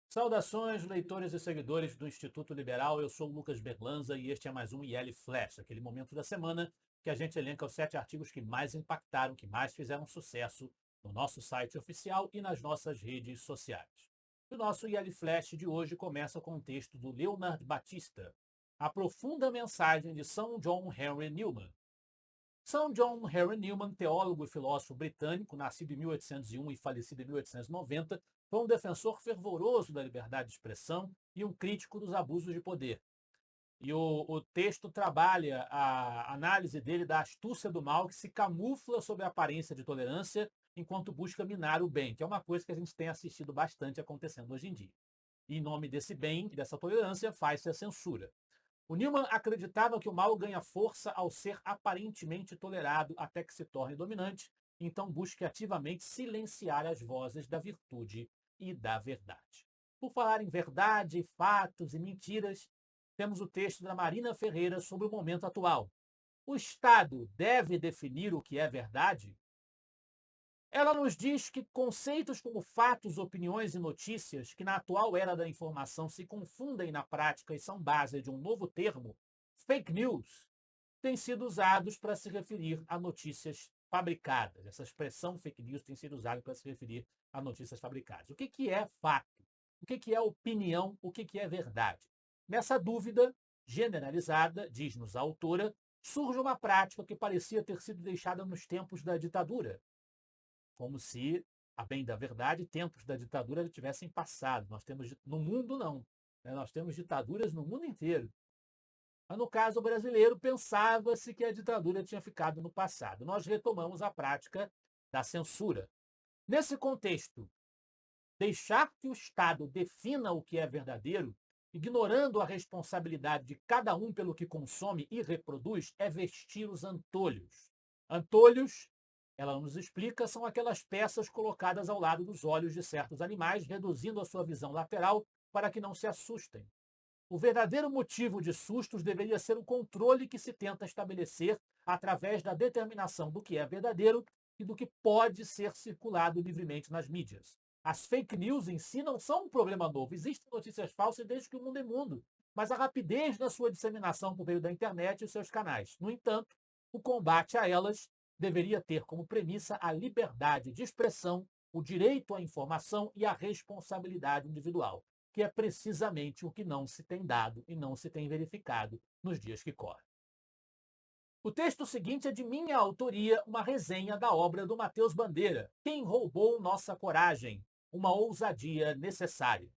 Saudações, leitores e seguidores do Instituto Liberal. Eu sou o Lucas Berlanza e este é mais um IL Flash, aquele momento da semana que a gente elenca os 7 artigos que mais impactaram, que mais fizeram sucesso no nosso site oficial e nas nossas redes sociais. O nosso IL Flash de hoje começa com um texto do Leonard Batista, A Profunda Mensagem de Sir John Henry Newman. Sir John Henry Newman, teólogo e filósofo britânico, nascido em 1801 e falecido em 1890, foi um defensor fervoroso da liberdade de expressão e um crítico dos abusos de poder. E o texto trabalha a análise dele da astúcia do mal que se camufla sob a aparência de tolerância enquanto busca minar o bem, que é uma coisa que a gente tem assistido bastante acontecendo hoje em dia. E em nome desse bem e dessa tolerância faz-se a censura. O Newman acreditava que o mal ganha força ao ser aparentemente tolerado até que se torne dominante, então busque ativamente silenciar as vozes da virtude e da verdade. Por falar em verdade, fatos e mentiras, temos o texto da Marina Ferreira sobre o momento atual. O Estado deve definir o que é verdade? Ela nos diz que conceitos como fatos, opiniões e notícias, que na atual era da informação se confundem na prática e são base de um novo termo, fake news, têm sido usados para se referir a notícias fabricadas. Essa expressão fake news tem sido usada para se referir a notícias fabricadas. O que é fato? O que é opinião? O que é verdade? Nessa dúvida generalizada, diz-nos a autora, surge uma prática que parecia ter sido deixada nos tempos da ditadura, como se, a bem da verdade, tempos da ditadura já tivessem passado. Nós temos, no mundo, não. Nós temos ditaduras no mundo inteiro. Mas, no caso brasileiro, pensava-se que a ditadura tinha ficado no passado. Nós retomamos a prática da censura. Nesse contexto, deixar que o Estado defina o que é verdadeiro, ignorando a responsabilidade de cada um pelo que consome e reproduz, é vestir os antolhos. Antolhos, ela nos explica, são aquelas peças colocadas ao lado dos olhos de certos animais, reduzindo a sua visão lateral para que não se assustem. O verdadeiro motivo de sustos deveria ser o controle que se tenta estabelecer através da determinação do que é verdadeiro e do que pode ser circulado livremente nas mídias. As fake news em si não são um problema novo. Existem notícias falsas desde que o mundo é mundo, mas a rapidez na sua disseminação por meio da internet e seus canais. No entanto, o combate a elas deveria ter como premissa a liberdade de expressão, o direito à informação e a responsabilidade individual, que é precisamente o que não se tem dado e não se tem verificado nos dias que correm. O texto seguinte é de minha autoria, uma resenha da obra do Matheus Bandeira, Quem Roubou Nossa Coragem? Uma ousadia necessária.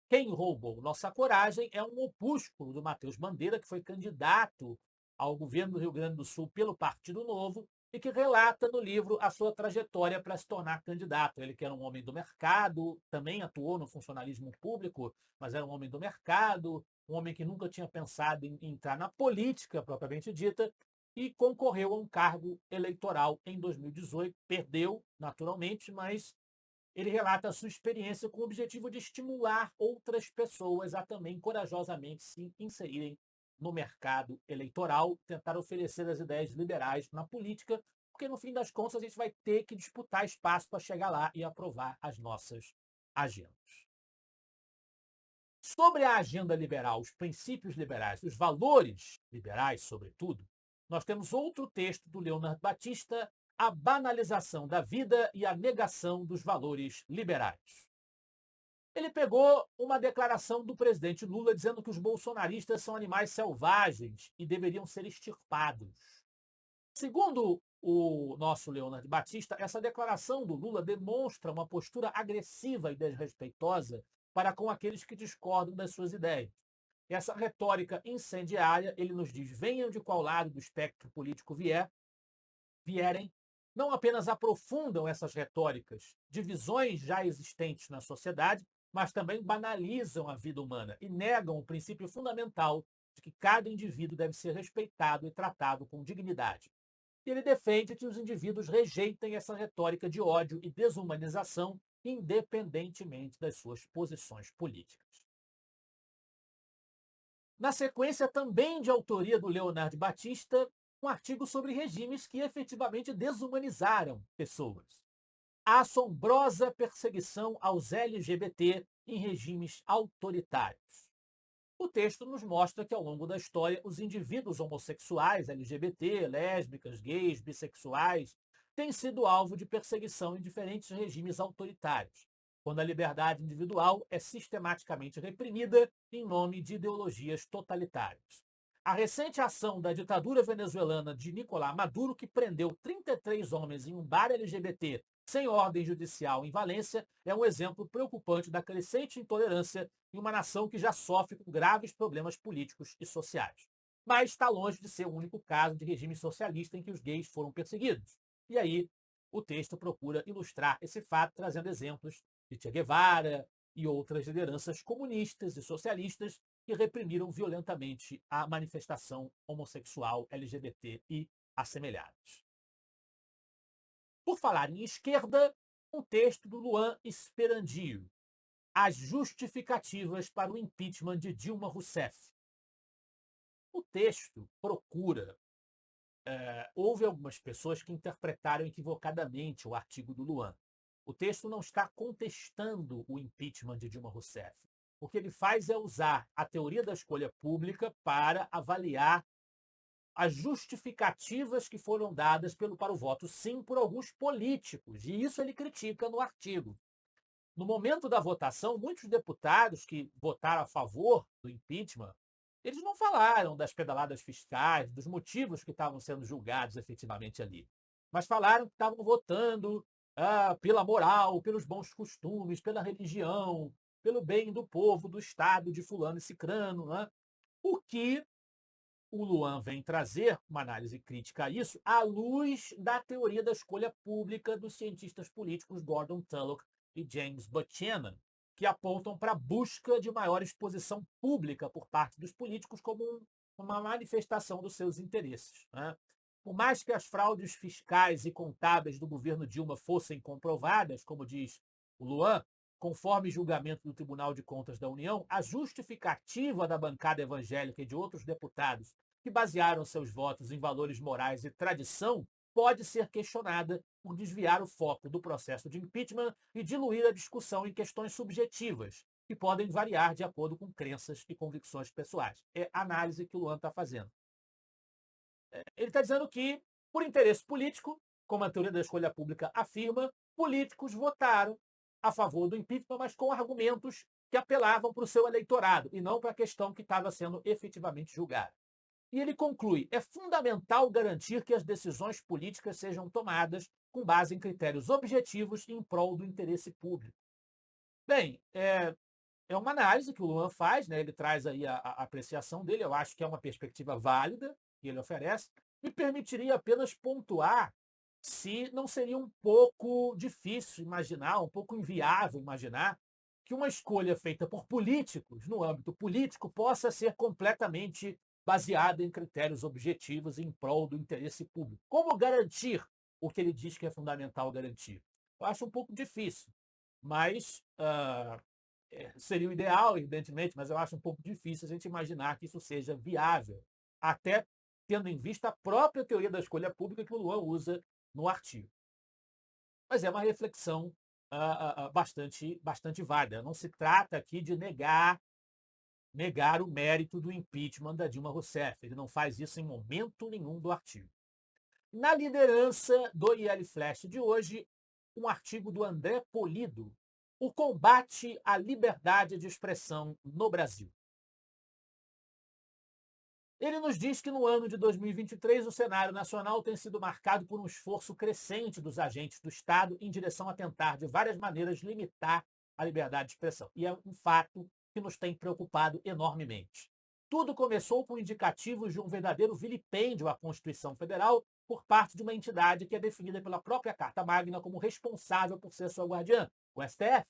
Quem Roubou Nossa Coragem é um opúsculo do Matheus Bandeira, que foi candidato ao governo do Rio Grande do Sul pelo Partido Novo e que relata no livro a sua trajetória para se tornar candidato. Ele que era um homem do mercado, também atuou no funcionalismo público, mas era um homem do mercado, um homem que nunca tinha pensado em entrar na política propriamente dita, e concorreu a um cargo eleitoral em 2018. Perdeu, naturalmente, mas ele relata a sua experiência com o objetivo de estimular outras pessoas a também corajosamente se inserirem no mercado eleitoral, tentar oferecer as ideias liberais na política, porque no fim das contas a gente vai ter que disputar espaço para chegar lá e aprovar as nossas agendas. Sobre a agenda liberal, os princípios liberais, os valores liberais, sobretudo, nós temos outro texto do Leonard Batista, A Banalização da Vida e a Negação dos Valores Liberais. Ele pegou uma declaração do presidente Lula dizendo que os bolsonaristas são animais selvagens e deveriam ser extirpados. Segundo o nosso Leonard Batista, essa declaração do Lula demonstra uma postura agressiva e desrespeitosa para com aqueles que discordam das suas ideias. Essa retórica incendiária, ele nos diz, venham de qual lado do espectro político vierem, não apenas aprofundam essas retóricas, divisões já existentes na sociedade, mas também banalizam a vida humana e negam o princípio fundamental de que cada indivíduo deve ser respeitado e tratado com dignidade. E ele defende que os indivíduos rejeitem essa retórica de ódio e desumanização, independentemente das suas posições políticas. Na sequência, também de autoria do Leonard Batista, um artigo sobre regimes que efetivamente desumanizaram pessoas. a assombrosa perseguição aos LGBT em regimes autoritários. O texto nos mostra que, ao longo da história, os indivíduos homossexuais, LGBT, lésbicas, gays, bissexuais, têm sido alvo de perseguição em diferentes regimes autoritários, quando a liberdade individual é sistematicamente reprimida em nome de ideologias totalitárias. A recente ação da ditadura venezuelana de Nicolás Maduro, que prendeu 33 homens em um bar LGBT sem ordem judicial em Valência, é um exemplo preocupante da crescente intolerância em uma nação que já sofre com graves problemas políticos e sociais. Mas está longe de ser o único caso de regime socialista em que os gays foram perseguidos. E aí, o texto procura ilustrar esse fato, trazendo exemplos de Che Guevara e outras lideranças comunistas e socialistas que reprimiram violentamente a manifestação homossexual, LGBT e assemelhados. Por falar em esquerda, um texto do Luan Esperandio, As Justificativas para o Impeachment de Dilma Rousseff. O texto procura... houve algumas pessoas que interpretaram equivocadamente o artigo do Luan. O texto não está contestando o impeachment de Dilma Rousseff. O que ele faz é usar a teoria da escolha pública para avaliar as justificativas que foram dadas para o voto sim por alguns políticos. E isso ele critica no artigo. No momento da votação, muitos deputados que votaram a favor do impeachment, eles não falaram das pedaladas fiscais, dos motivos que estavam sendo julgados efetivamente ali, mas falaram que estavam votando pela moral, pelos bons costumes, pela religião, pelo bem do povo, do Estado, de fulano e cicrano. Né? O que o Luan vem trazer uma análise crítica a isso à luz da teoria da escolha pública dos cientistas políticos Gordon Tullock e James Buchanan, que apontam para a busca de maior exposição pública por parte dos políticos como uma manifestação dos seus interesses. Né? Por mais que as fraudes fiscais e contábeis do governo Dilma fossem comprovadas, como diz o Luan, conforme julgamento do Tribunal de Contas da União, a justificativa da bancada evangélica e de outros deputados que basearam seus votos em valores morais e tradição pode ser questionada por desviar o foco do processo de impeachment e diluir a discussão em questões subjetivas, que podem variar de acordo com crenças e convicções pessoais. É a análise que o Luan está fazendo. Ele está dizendo que, por interesse político, como a teoria da escolha pública afirma, políticos votaram a favor do impeachment, mas com argumentos que apelavam para o seu eleitorado e não para a questão que estava sendo efetivamente julgada. E ele conclui: é fundamental garantir que as decisões políticas sejam tomadas com base em critérios objetivos e em prol do interesse público. Bem, é uma análise que o Luan faz, né? Ele traz aí a apreciação dele, eu acho que é uma perspectiva válida que ele oferece. Me permitiria apenas pontuar se não seria um pouco difícil imaginar, um pouco inviável imaginar, que uma escolha feita por políticos, no âmbito político, possa ser completamente baseada em critérios objetivos em prol do interesse público. Como garantir o que ele diz que é fundamental garantir? Eu acho um pouco difícil, mas seria o ideal, evidentemente, mas eu acho um pouco difícil a gente imaginar que isso seja viável, até tendo em vista a própria teoria da escolha pública que o Luan usa no artigo. Mas é uma reflexão bastante válida. Não se trata aqui de negar o mérito do impeachment da Dilma Rousseff. Ele não faz isso em momento nenhum do artigo. Na liderança do IL Flash de hoje, um artigo do André Polido, O combate à liberdade de expressão no Brasil. Ele nos diz que no ano de 2023 o cenário nacional tem sido marcado por um esforço crescente dos agentes do Estado em direção a tentar, de várias maneiras, limitar a liberdade de expressão. E é um fato que nos tem preocupado enormemente. Tudo começou com indicativos de um verdadeiro vilipêndio à Constituição Federal por parte de uma entidade que é definida pela própria Carta Magna como responsável por ser sua guardiã, o STF.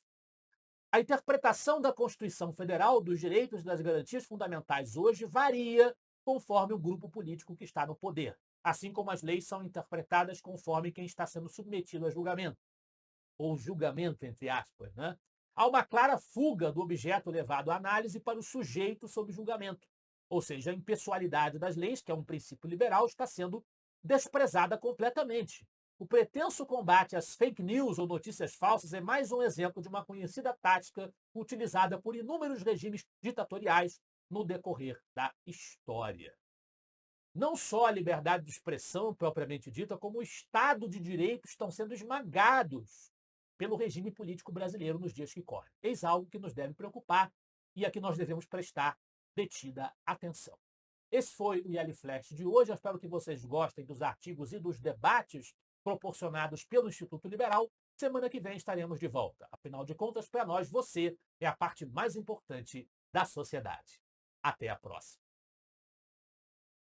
A interpretação da Constituição Federal dos direitos e das garantias fundamentais hoje varia conforme o grupo político que está no poder, assim como as leis são interpretadas conforme quem está sendo submetido a julgamento, ou julgamento, entre aspas. Né? Há uma clara fuga do objeto levado à análise para o sujeito sob julgamento, ou seja, a impessoalidade das leis, que é um princípio liberal, está sendo desprezada completamente. O pretenso combate às fake news ou notícias falsas é mais um exemplo de uma conhecida tática utilizada por inúmeros regimes ditatoriais no decorrer da história. Não só a liberdade de expressão propriamente dita, como o Estado de Direito estão sendo esmagados pelo regime político brasileiro nos dias que correm. Eis algo que nos deve preocupar e a que nós devemos prestar detida atenção. Esse foi o IL Flash de hoje. Eu espero que vocês gostem dos artigos e dos debates proporcionados pelo Instituto Liberal. Semana que vem estaremos de volta. Afinal de contas, para nós, você é a parte mais importante da sociedade. Até a próxima.